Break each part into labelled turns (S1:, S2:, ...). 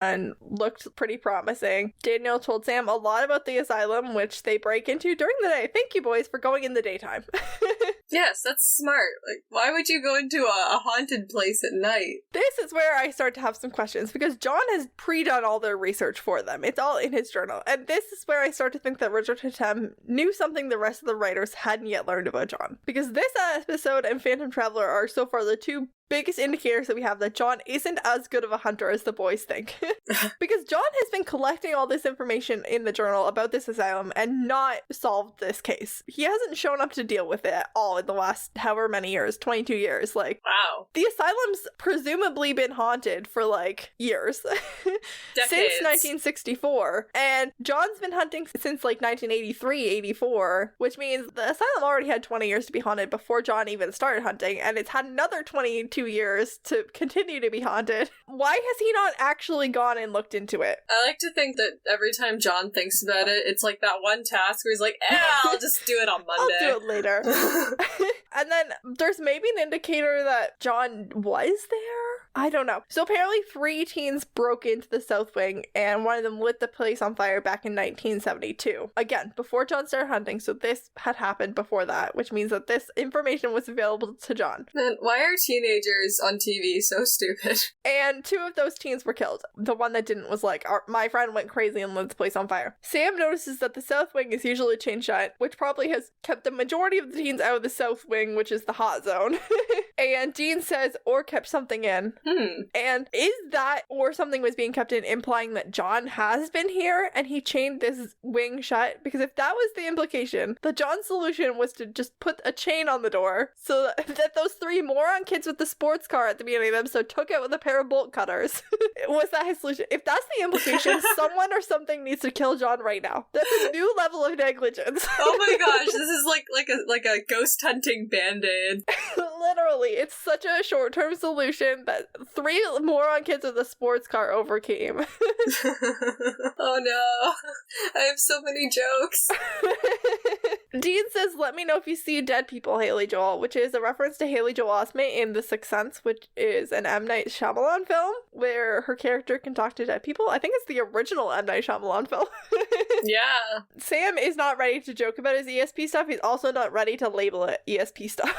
S1: and looked pretty promising. Daniel told Sam a lot about the asylum, which they break into during the day. Thank you, boys, for going in the daytime.
S2: Yes, that's smart. Like, why would you go into a haunted place at night?
S1: This is where I start to have some questions, because John has pre-done all their research for them. It's all in his journal. And this is where I start to think that Richard Hatem knew something the rest of the writers hadn't yet learned about John. Because this episode and Phantom Traveler are so far the two biggest indicators that we have that John isn't as good of a hunter as the boys think. Because John has been collecting all this information in the journal about this asylum and not solved this case. He hasn't shown up to deal with it at all in the last however many years, 22 years. Like,
S2: wow.
S1: The asylum's presumably been haunted for like years. Since 1964. And John's been hunting since like 1983, 84, which means the asylum already had 20 years to be haunted before John even started hunting, and it's had another 22 years to continue to be haunted. Why has he not actually gone and looked into it?
S2: I like to think that every time John thinks about it, it's like that one task where he's like, I'll just do it on Monday.
S1: I'll do it later. And then there's maybe an indicator that John was there? I don't know. So apparently 3 teens broke into the South Wing, and one of them lit the place on fire back in 1972. Again, before John started hunting, so this had happened before that, which means that this information was available to John.
S2: Man, why are teenagers on TV so stupid?
S1: And 2 of those teens were killed. The one that didn't was like, my friend went crazy and lit the place on fire. Sam notices that the South Wing is usually chained shut, which probably has kept the majority of the teens out of the South Wing, which is the hot zone. And Dean says, or kept something in. And is that or something was being kept in implying that John has been here and he chained this wing shut? Because if that was the implication, the John solution was to just put a chain on the door so that those 3 moron kids with the sports car at the beginning of the episode took it with a pair of bolt cutters. Was that his solution? If that's the implication, someone or something needs to kill John right now. That's a new level of negligence.
S2: Oh my gosh, this is like a ghost hunting band-aid.
S1: Literally, it's such a short-term solution that 3 moron kids with a sports car overcame.
S2: Oh no, I have so many jokes.
S1: Dean says, let me know if you see dead people, Haley Joel, which is a reference to Haley Joel Osment in The Sixth Sense, which is an M. Night Shyamalan film where her character can talk to dead people. I think it's the original M. Night Shyamalan film.
S2: Yeah.
S1: Sam is not ready to joke about his ESP stuff. He's also not ready to label it ESP stuff.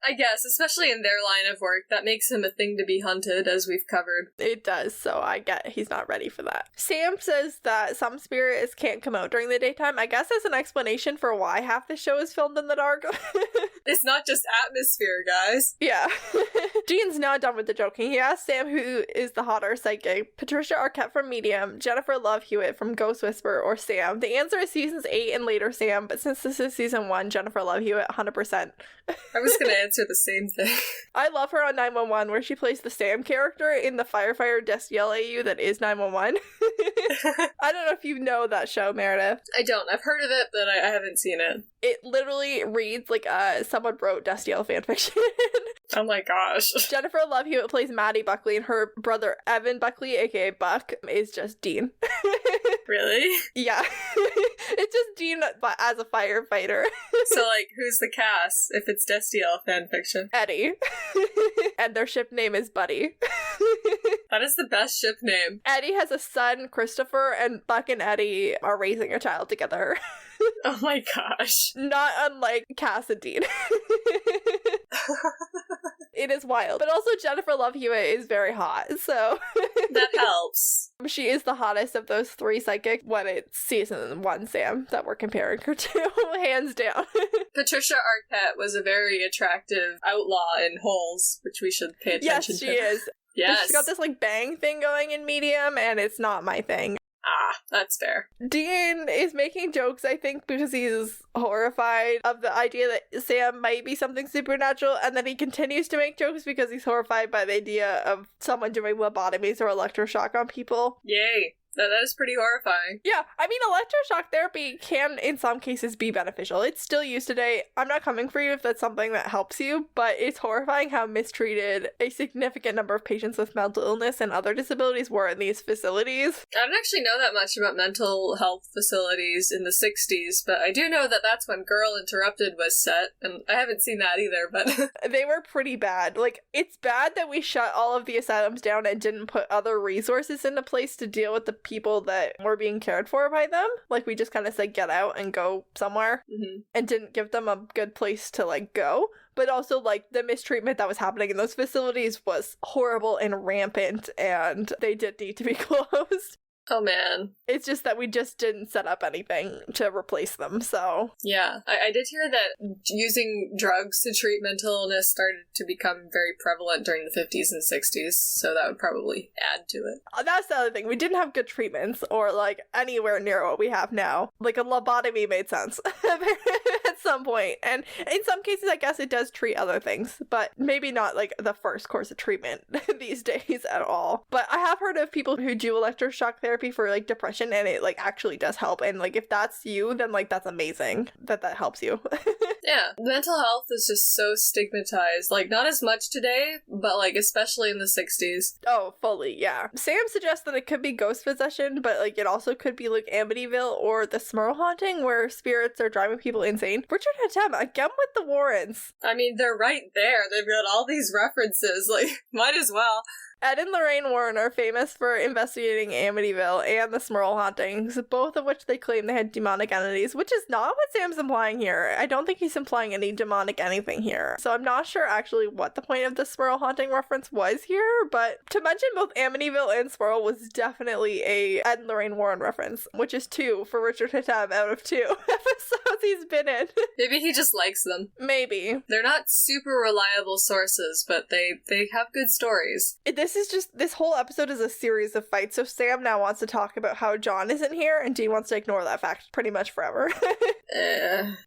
S2: I guess, especially in their line of work, that makes him a thing to be hunted, as we've covered.
S1: It does, so I get he's not ready for that. Sam says that some spirits can't come out during the daytime. I guess as an explanation for why half the show is filmed in the dark.
S2: It's not just atmosphere, guys.
S1: Yeah. Dean's now done with the joking. He asks Sam who is the hotter psychic, Patricia Arquette from Medium, Jennifer Love Hewitt from Ghost Whisperer, or Sam. The answer is seasons 8 and later Sam, but since this is season 1, Jennifer Love Hewitt, 100%.
S2: I was gonna answer the same thing.
S1: I love her on 911, where she plays the Sam character in the firefighter Destiel AU that is 911. I don't know if you know that show, Meredith.
S2: I don't. I've heard of it, but I haven't seen it.
S1: It literally reads like someone wrote Destiel fanfiction.
S2: Oh my gosh.
S1: Jennifer Love Hewitt plays Maddie Buckley, and her brother Evan Buckley, aka Buck, is just Dean.
S2: Really?
S1: Yeah. It's just Dean, but as a firefighter.
S2: So, like, who's the cast if it's Destiel fanfiction?
S1: Eddie. And their ship name is Buddy.
S2: That is the best ship name.
S1: Eddie has a son, Christopher, and Buck and Eddie are raising a child together.
S2: Oh my gosh.
S1: Not unlike Cass and Dean. It is wild. But also Jennifer Love Hewitt is very hot, so...
S2: That helps.
S1: She is the hottest of those 3 psychics when it's season 1 Sam that we're comparing her to, hands down.
S2: Patricia Arquette was a very attractive outlaw in Holes, which we should pay attention to.
S1: Yes, she is.
S2: Yes.
S1: But she's got this, like, bang thing going in Medium, and it's not my thing.
S2: Ah, that's fair.
S1: Dean is making jokes, I think, because he's horrified of the idea that Sam might be something supernatural, and then he continues to make jokes because he's horrified by the idea of someone doing lobotomies or electroshock on people.
S2: Yay. That is pretty horrifying.
S1: Yeah, I mean, electroshock therapy can, in some cases, be beneficial. It's still used today. I'm not coming for you if that's something that helps you, but it's horrifying how mistreated a significant number of patients with mental illness and other disabilities were in these facilities.
S2: I don't actually know that much about mental health facilities in the 60s, but I do know that that's when Girl Interrupted was set, and I haven't seen that either, but...
S1: They were pretty bad. Like, it's bad that we shut all of the asylums down and didn't put other resources into place to deal with the people that were being cared for by them. Like, we just kind of said, get out and go somewhere, and didn't give them a good place to, like, go. But also, like, the mistreatment that was happening in those facilities was horrible and rampant, and they did need to be closed.
S2: Oh, man.
S1: It's just that we just didn't set up anything to replace them, so...
S2: Yeah. I did hear that using drugs to treat mental illness started to become very prevalent during the 50s and 60s, so that would probably add to it.
S1: That's the other thing. We didn't have good treatments, or, like, anywhere near what we have now. Like, a lobotomy made sense at some point. And in some cases, I guess it does treat other things, but maybe not, like, the first course of treatment these days at all. But I have heard of people who do electroshock therapy for, like, depression, and it, like, actually does help. And, like, if that's you, then, like, that's amazing that helps you.
S2: Yeah. Mental health is just so stigmatized. Like, not as much today, but, like, especially in the 60s.
S1: Oh, fully, yeah. Sam suggests that it could be ghost possession, but, like, it also could be, like, Amityville or the Smurl haunting, where spirits are driving people insane. Richard Hatem, again with the Warrens.
S2: I mean, they're right there. They've got all these references. Like, might as well.
S1: Ed and Lorraine Warren are famous for investigating Amityville and the Smurl hauntings, both of which they claim they had demonic entities, which is not what Sam's implying here. I don't think he's implying any demonic anything here. So I'm not sure actually what the point of the Smurl haunting reference was here, but to mention both Amityville and Smurl was definitely a Ed and Lorraine Warren reference, which is 2 for Richard Hatem out of 2 episodes he's been in.
S2: Maybe he just likes them.
S1: Maybe.
S2: They're not super reliable sources, but they have good stories.
S1: This whole episode is a series of fights, so Sam now wants to talk about how John isn't here, and Dean wants to ignore that fact pretty much forever.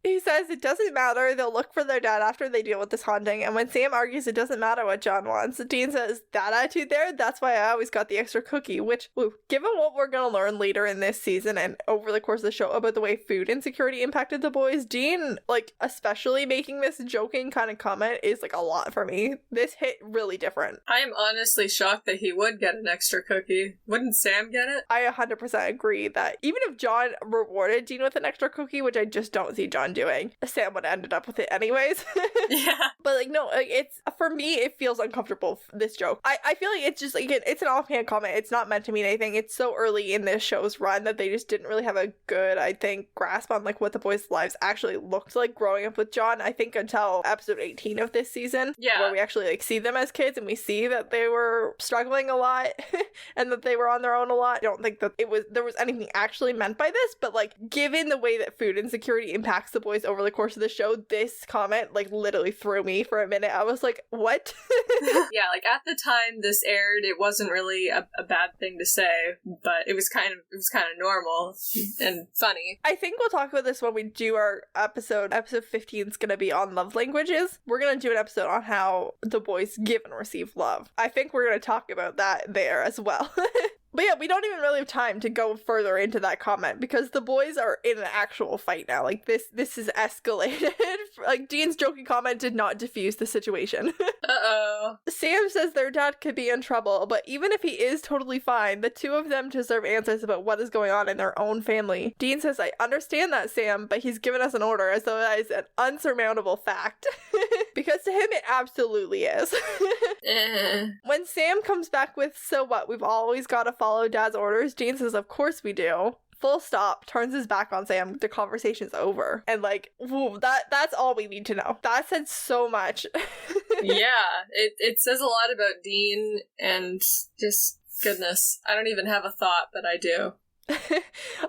S1: He says it doesn't matter, they'll look for their dad after they deal with this haunting, and when Sam argues it doesn't matter what John wants, Dean says, that attitude there, that's why I always got the extra cookie, which, given what we're gonna learn later in this season and over the course of the show about the way food insecurity impacted the boys, Dean, like, especially making this joking kind of comment is, like, a lot for me. This hit really different.
S2: I am honestly shocked that he would get an extra cookie. Wouldn't Sam get it?
S1: I 100% agree that even if John rewarded Dean with an extra cookie, which I just don't see John doing, Sam would have ended up with it anyways.
S2: Yeah.
S1: But, like, no, like, it's, for me, it feels uncomfortable, this joke. I feel like it's just, like, it's an offhand comment. It's not meant to mean anything. It's so early in this show's run that they just didn't really have a good, I think, grasp on, like, what the boys' lives actually looked like growing up with John, I think, until episode 18 of this season.
S2: Yeah.
S1: Where we actually, like, see them as kids and we see that they were struggling a lot and that they were on their own a lot. I don't think that there was anything actually meant by this, but, like, given the way that food insecurity impacts the boys over the course of the show, this comment, like, literally threw me for a minute. I was like, what?
S2: Yeah, like, at the time this aired, it wasn't really a bad thing to say, but it was kind of normal and funny.
S1: I think we'll talk about this when we do our episode. Episode 15 is going to be on love languages. We're going to do an episode on how the boys give and receive love. I think we're going to talk about that there as well. But yeah, we don't even really have time to go further into that comment because the boys are in an actual fight now. Like, this is escalated. Like, Dean's joking comment did not diffuse the situation.
S2: Uh-oh.
S1: Sam says their dad could be in trouble, but even if he is totally fine, the two of them deserve answers about what is going on in their own family. Dean says, I understand that, Sam, but he's given us an order as though that is an unsurmountable fact. Because to him, it absolutely is. When Sam comes back with, so what, we've always got to follow Dad's orders, Dean says, of course we do. Full stop, turns his back on Sam, the conversation's over. And, like, woo, that's all we need to know. That said so much.
S2: Yeah, it says a lot about Dean and just, goodness, I don't even have a thought, but I do.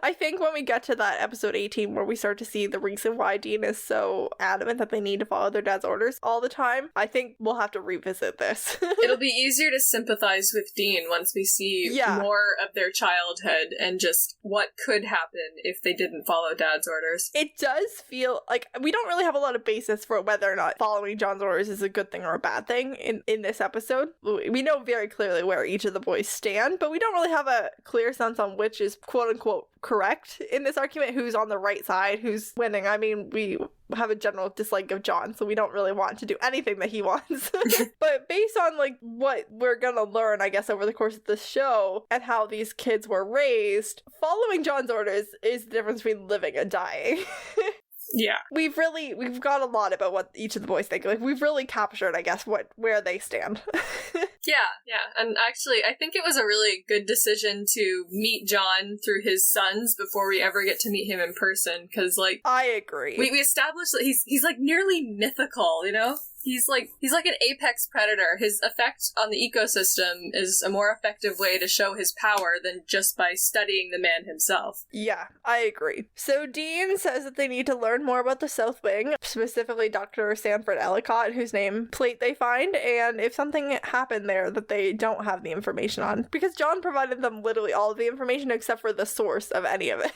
S1: I think when we get to that episode 18 where we start to see the reason why Dean is so adamant that they need to follow their dad's orders all the time, I think we'll have to revisit this.
S2: It'll be easier to sympathize with Dean once we see more of their childhood and just what could happen if they didn't follow dad's orders.
S1: It does feel like we don't really have a lot of basis for whether or not following John's orders is a good thing or a bad thing in this episode. We know very clearly where each of the boys stand, but we don't really have a clear sense on which is quote-unquote correct in this argument, who's on the right side, who's winning. I mean, we have a general dislike of John, so we don't really want to do anything that he wants. But based on like what we're gonna learn, I guess, over the course of the show and how these kids were raised, following John's orders is the difference between living and dying.
S2: Yeah.
S1: We've got a lot about what each of the boys think. Like, we've really captured, I guess, where they stand.
S2: Yeah. And actually, I think it was a really good decision to meet John through his sons before we ever get to meet him in person, because, like...
S1: I agree.
S2: We established that he's like, nearly mythical, you know? He's like an apex predator. His effect on the ecosystem is a more effective way to show his power than just by studying the man himself.
S1: Yeah, I agree. So Dean says that they need to learn more about the South Wing, specifically Dr. Sanford Ellicott, whose name plate they find, and if something happened there that they don't have the information on. Because John provided them literally all of the information except for the source of any of it.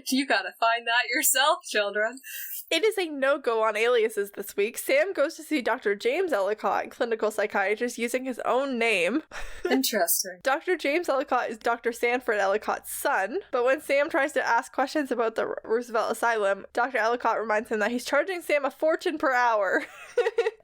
S2: You gotta find that yourself, children.
S1: It is a no-go on aliases this week. Sam goes to see Dr. James Ellicott, clinical psychiatrist, using his own name.
S2: Interesting.
S1: Dr. James Ellicott is Dr. Sanford Ellicott's son, but when Sam tries to ask questions about the Roosevelt Asylum, Dr. Ellicott reminds him that he's charging Sam a fortune per hour.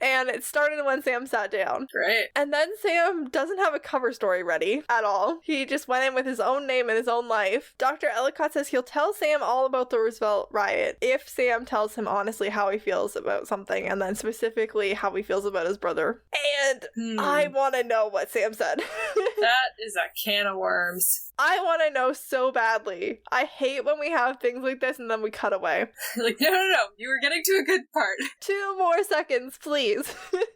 S1: And it started when Sam sat down.
S2: Great.
S1: And then Sam doesn't have a cover story ready at all. He just went in with his own name and his own life. Dr. Ellicott says he'll tell Sam all about the Roosevelt riot if Sam tells him honestly how he feels about something, and then specifically how he feels about his brother. And I want to know what Sam said.
S2: That is a can of worms.
S1: I want to know so badly. I hate when we have things like this and then we cut away.
S2: Like, no, you were getting to a good part.
S1: 2 more seconds, please.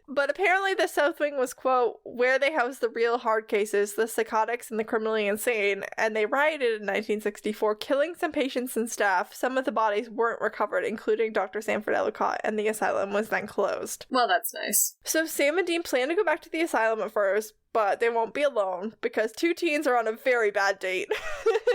S1: But apparently the South Wing was, quote, where they housed the real hard cases, the psychotics and the criminally insane, and they rioted in 1964, killing some patients and staff. Some of the bodies weren't recovered, including Dr. Sanford Ellicott, and the asylum was then closed.
S2: Well, that's nice.
S1: So Sam and Dean plan to go back to the asylum at first, but they won't be alone, because 2 teens are on a very bad date.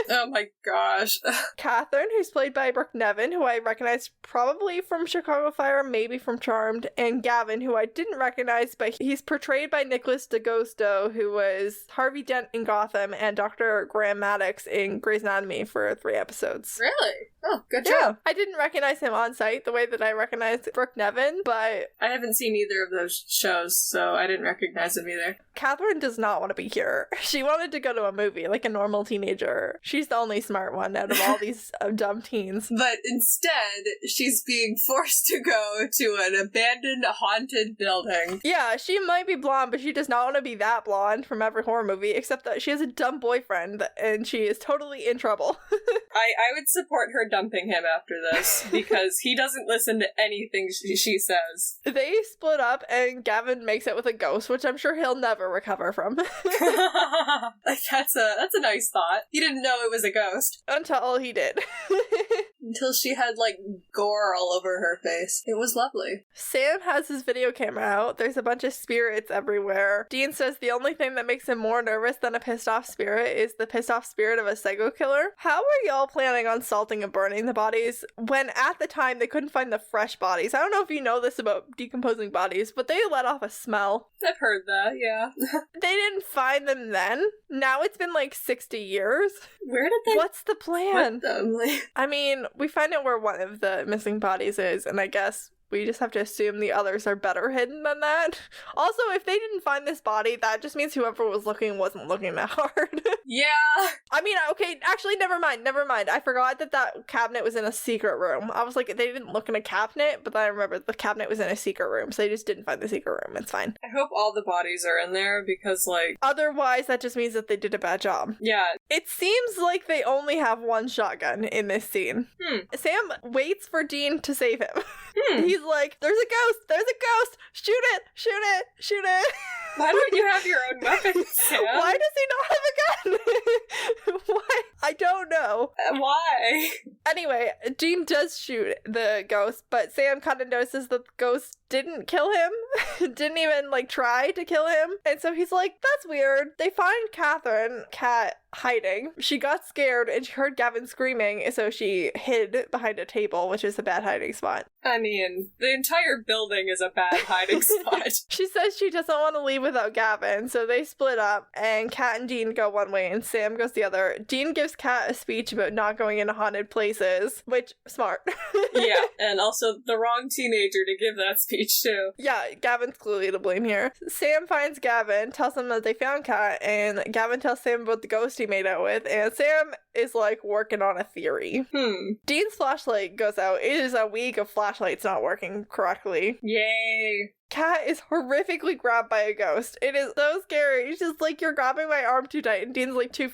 S2: Oh my gosh.
S1: Katherine, who's played by Brooke Nevin, who I recognized probably from Chicago Fire, maybe from Charmed, and Gavin, who I didn't recognize, but he's portrayed by Nicholas D'Agosto, who was Harvey Dent in Gotham and Dr. Graham Maddox in Grey's Anatomy for 3 episodes.
S2: Really? Oh, good
S1: Yeah,
S2: job.
S1: I didn't recognize him on sight the way that I recognized Brooke Nevin, but...
S2: I haven't seen either of those shows, so I didn't recognize him either.
S1: Katherine does not want to be here. She wanted to go to a movie like a normal teenager. She's the only smart one out of all these dumb teens.
S2: But instead, she's being forced to go to an abandoned, haunted building.
S1: Yeah, she might be blonde, but she does not want to be that blonde from every horror movie, except that she has a dumb boyfriend, and she is totally in trouble.
S2: I would support her dumping him after this, because he doesn't listen to anything she says.
S1: They split up, and Gavin makes it with a ghost, which I'm sure he'll never recover from.
S2: Like, that's a nice thought. He didn't know it was a ghost.
S1: Until he did.
S2: Until she had, like, gore all over her face. It was lovely.
S1: Sam has his video camera out. There's a bunch of spirits everywhere. Dean says the only thing that makes him more nervous than a pissed off spirit is the pissed off spirit of a psycho killer. How are y'all planning on salting and burning the bodies when at the time they couldn't find the fresh bodies? I don't know if you know this about decomposing bodies, but they let off a smell.
S2: I've heard that, yeah.
S1: They didn't find them then. Now it's been like 60 years.
S2: Where did they
S1: What's the plan?
S2: put them?
S1: I mean, we find out where one of the missing bodies is, and I guess we just have to assume the others are better hidden than that. Also, if they didn't find this body, that just means whoever was looking wasn't looking that hard.
S2: Yeah.
S1: I mean, okay, actually, never mind. I forgot that cabinet was in a secret room. I was like, they didn't look in a cabinet, but then I remember the cabinet was in a secret room, so they just didn't find the secret room. It's fine.
S2: I hope all the bodies are in there, because, like...
S1: Otherwise, that just means that they did a bad job.
S2: Yeah.
S1: It seems like they only have one shotgun in this scene. Sam waits for Dean to save him. He's like, there's a ghost, shoot it.
S2: Why don't you have your own weapon, Sam?
S1: Why does he not have a gun? Why? I Oh no.
S2: Why?
S1: Anyway, Dean does shoot the ghost, but Sam kind of notices that the ghost didn't kill him, didn't even like try to kill him, and so he's like, that's weird. They find Katherine, Kat, hiding. She got scared and she heard Gavin screaming, so she hid behind a table, which is a bad hiding spot.
S2: I mean, the entire building is a bad hiding spot.
S1: She says she doesn't want to leave without Gavin, so they split up, and Kat and Dean go one way and Sam goes the other. Dean gives Kat a speech about not going into haunted places, which, smart.
S2: Yeah, and also the wrong teenager to give that speech to.
S1: Yeah, Gavin's clearly to blame here. Sam finds Gavin, tells him that they found Kat, and Gavin tells Sam about the ghost he made out with, and Sam is like working on a theory. Dean's flashlight goes out. It is a week of flashlights not working correctly.
S2: Yay.
S1: Kat is horrifically grabbed by a ghost. It is so scary. It's just like, you're grabbing my arm too tight, and Dean's like, too